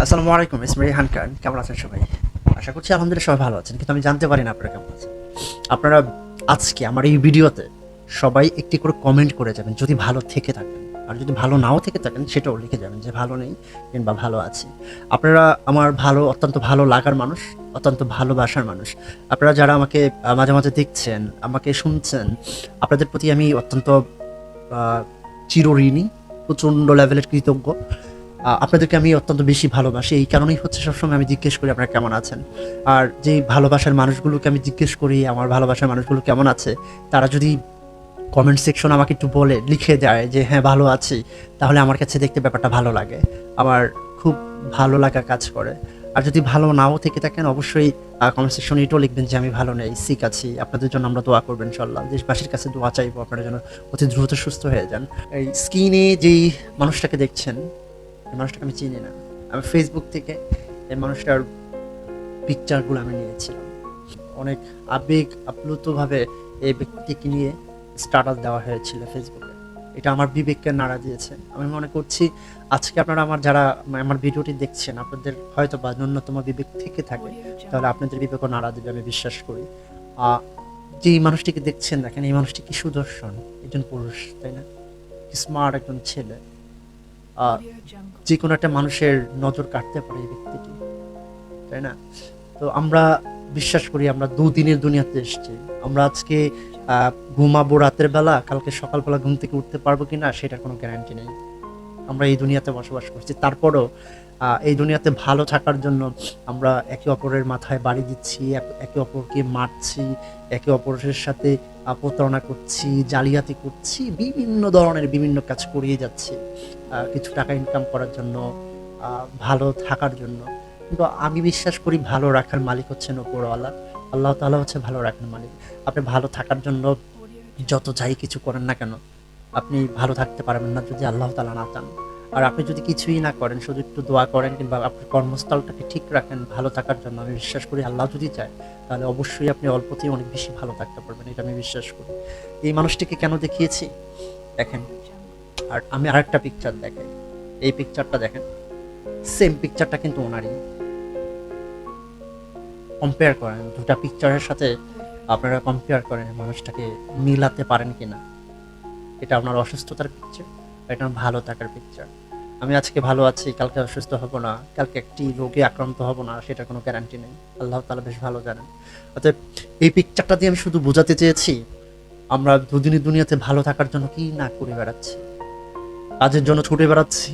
আসসালামু আলাইকুম, ইসমি রিহান খান। কেমন আছেন সবাই? আশা করছি আলহামদুলিল্লাহ সবাই ভালো আছেন, কিন্তু আমি জানতে পারি না আপনারা কেমন আছেন। আপনারা আজকে আমার এই ভিডিওতে সবাই একটি করে কমেন্ট করে যাবেন যদি ভালো থেকে থাকেন, আর যদি ভালো নাও থেকে থাকেন সেটাও লিখে যাবেন যে ভালো নেই কিংবা ভালো আছি। আপনারা আমার অত্যন্ত ভালো লাগার মানুষ, অত্যন্ত ভালোবাসার মানুষ। আপনারা যারা আমাকে মাঝে মাঝে দেখছেন, আমাকে শুনছেন, আপনাদের প্রতি আমি অত্যন্ত চিরঋণী, প্রচণ্ড লেভেলের কৃতজ্ঞ। আপনাদেরকে আমি অত্যন্ত বেশি ভালোবাসি। এই কারণেই হচ্ছে সবসময় আমি জিজ্ঞেস করি আপনারা কেমন আছেন। আর যেই ভালোবাসার মানুষগুলোকে আমি জিজ্ঞেস করি আমার ভালোবাসার মানুষগুলো কেমন আছে, তারা যদি কমেন্ট সেকশন আমাকে একটু বলে লিখে দেয় যে হ্যাঁ ভালো আছি, তাহলে আমার কাছে দেখতে ব্যাপারটা ভালো লাগে। আমার খুব ভালো লাগা কাজ করে। আর যদি ভালো নাও থেকে থাকেন অবশ্যই কমেন্ট সেকশনে এটাও লিখবেন যে আমি ভালো নেই, সিক আছি। আপনাদের জন্য আমরা দোয়া করবেন ইনশাআল্লাহ। দেশবাসীর কাছে দোয়া চাইবো আপনারা যেন অতি দ্রুত সুস্থ হয়ে যান। এই স্ক্রিনে যেই মানুষটাকে দেখছেন, এই মানুষটাকে আমি চিনি না। আমি ফেসবুক থেকে এই মানুষটার পিকচারগুলো আমি নিয়েছিলাম। অনেক আবেগ আপ্লুতভাবে এই ব্যক্তিকে নিয়ে স্ট্যাটাস দেওয়া হয়েছিল ফেসবুকে। এটা আমার বিবেককে নাড়া দিয়েছে। আমি মনে করছি আজকে আপনারা যারা আমার ভিডিওটি দেখছেন, আপনাদের হয়তো বা ন্যূনতম বিবেক থেকে থাকে, তাহলে আপনাদের বিবেকও নাড়া দেবে আমি বিশ্বাস করি। যে মানুষটিকে দেখছেন, দেখেন এই মানুষটি কি সুদর্শন একজন পুরুষ, তাই না? স্মার্ট একজন ছেলে। যে কোনো একটা মানুষের নজর কাটতে পারে এই ব্যক্তিটি, তাই না? তো আমরা বিশ্বাস করি আমরা দুদিনের দুনিয়াতে এসেছি। আমরা আজকে ঘুমাবো রাতের বেলা, কালকে সকালবেলা ঘুম থেকে উঠতে পারবো কিনা সেটার কোনো গ্যারান্টি নেই। আমরা এই দুনিয়াতে বসবাস করছি, তারপরও এই দুনিয়াতে ভালো থাকার জন্য আমরা একে অপরের মাথায় বাড়ি দিচ্ছি, একে অপরকে মারছি, একে অপরের সাথে প্রতারণা করছি, জালিয়াতি করছি, বিভিন্ন ধরনের বিভিন্ন কাজ করিয়ে যাচ্ছি কিছু টাকা ইনকাম করার জন্য, ভালো থাকার জন্য। কিন্তু আমি বিশ্বাস করি ভালো রাখার মালিক হচ্ছেন উপরওয়ালা। আল্লাহ তাআলা হচ্ছে ভালো রাখার মালিক। আপনি ভালো থাকার জন্য যত যাই কিছু করেন না কেন, আপনি ভালো থাকতে পারবেন না যদি আল্লাহ তাআলা না চান। আর আপনি যদি কিছুই না করেন, শুধু একটু দোয়া করেন কিংবা আপনার কর্মস্থলটাকে ঠিক রাখেন ভালো থাকার জন্য, আমি বিশ্বাস করি আল্লাহ যদি চায় তাহলে অবশ্যই আপনি অল্পতেই অনেক বেশি ভালো থাকতে পারবেন। এটা আমি বিশ্বাস করি। এই মানুষটিকে কেন দেখিয়েছি দেখেন। আর আমি আরেকটা পিকচার দেখাই। এই পিকচারটা দেখেন, সেম পিকচারটা কিন্তু ওনারই। কম্পেয়ার করেন দুটা পিকচারের সাথে, আপনারা কম্পেয়ার করেন মানুষটাকে মিলাতে পারেন কিনা। এটা আপনার অসুস্থতার পিকচার, এটা ভালো থাকার পিকচার। আমি আজকে ভালো আছি, কালকে অসুস্থ হব না, কালকে একটি রোগে আক্রান্ত হব না, সেটার কোনো গ্যারান্টি নেই। আল্লাহ তাআলা বেশ ভালো জানেন। অতএব এই পিকচারটা দিয়ে আমি শুধু বোঝাতে চেয়েছি আমরা দুদিনের দুনিয়াতে ভালো থাকার জন্য কি না করে বেড়াচ্ছি। কাজের জন্য ছুটে বেড়াচ্ছি,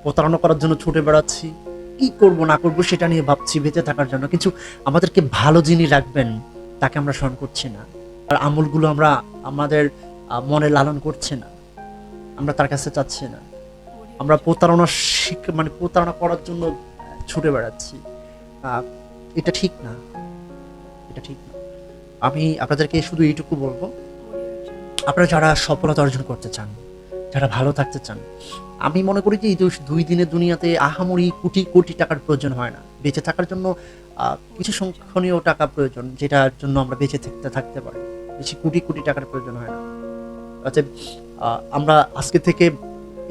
প্রতারণা করার জন্য ছুটে বেড়াচ্ছি, কি করব না করব সেটা নিয়ে ভাবছি বেঁচে থাকার জন্য। কিন্তু আমাদেরকে ভালো যিনি রাখবেন তাকে আমরা স্মরণ করছি না। আর আমলগুলো আমরা আমাদের মনে লালন করছি না, আমরা তার কাছে চাচ্ছি না। আমরা প্রতারণা করার জন্য ছুটে বেড়াচ্ছি। এটা ঠিক না, এটা ঠিক না। আমি আপনাদেরকে শুধু এইটুকু বলবো, আপনারা যারা সফলতা অর্জন করতে চান, যারা ভালো থাকতে চান, আমি মনে করি যে এই 2 দিনের দুনিয়াতে আহামরি কোটি কোটি টাকার প্রয়োজন হয় না। বেঁচে থাকার জন্য কিছু সংখ্যনীয় টাকা প্রয়োজন, যেটার জন্য আমরা বেঁচে থাকতে পারি। বেশি কোটি কোটি টাকার প্রয়োজন হয় না। অতএব আমরা আজকে থেকে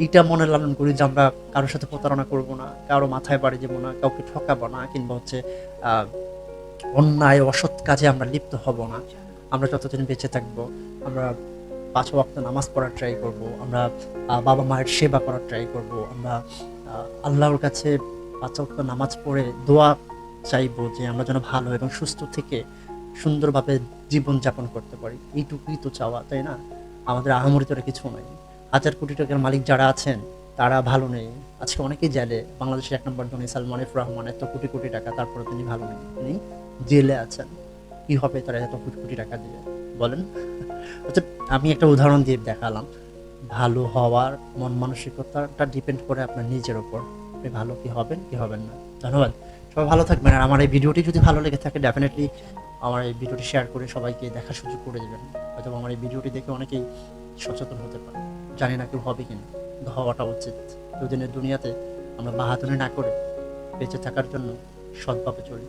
এইটা মনে লালন করি যে আমরা কারোর সাথে প্রতারণা করব না, কারো মাথায় বাড়ি দেবো না, কাউকে ঠকাবো না, কিংবা হচ্ছে অন্যায় অসৎ কাজে আমরা লিপ্ত হব না। আমরা যতদিন বেঁচে থাকবো আমরা 5 ওয়াক্ত নামাজ পড়ার ট্রাই করব, আমরা বাবা মায়ের সেবা করার ট্রাই করব, আমরা আল্লাহর কাছে 5 ওয়াক্ত নামাজ পড়ে দোয়া চাইবো যে আমরা যেন ভালো এবং সুস্থ থেকে সুন্দরভাবে জীবনযাপন করতে পারি। এইটুকুই তো চাওয়া, তাই না? আমাদের আহামরি তো কিছু নয়। 1000 কোটি টাকার মালিক যারা আছেন তারা ভালো নেই। আজকে অনেকেই জেলে। বাংলাদেশের 1 নম্বর ধনী সালমান এফ রহমান, এত কোটি কোটি টাকা, তারপরে তিনি ভালো নেই, তিনি জেলে আছেন। কি হবে তারা এত কোটি কোটি টাকা দিয়ে, বলেন? আচ্ছা, আমি একটা উদাহরণ দিয়ে দেখালাম। ভালো হওয়ার মন মানসিকতাটা ডিপেন্ড করে আপনার নিজের উপর, আপনি ভালো কি হবেন কি হবেন না। ধন্যবাদ, সবাই ভালো থাকবেন। আর আমার এই ভিডিওটি যদি ভালো লেগে থাকে ডেফিনেটলি আমার এই ভিডিওটি শেয়ার করে সবাইকে দেখার সুযোগ করে দেবেন। হয়তো আমার এই ভিডিওটি দেখে অনেকেই সচেতন হতে পারে। জানি না কেউ হবে কিনা, কিন্তু হওয়াটা উচিত। দুদিনের দুনিয়াতে আমরা বাহাদুরি না করে বেঁচে থাকার জন্য সৎভাবে চলি।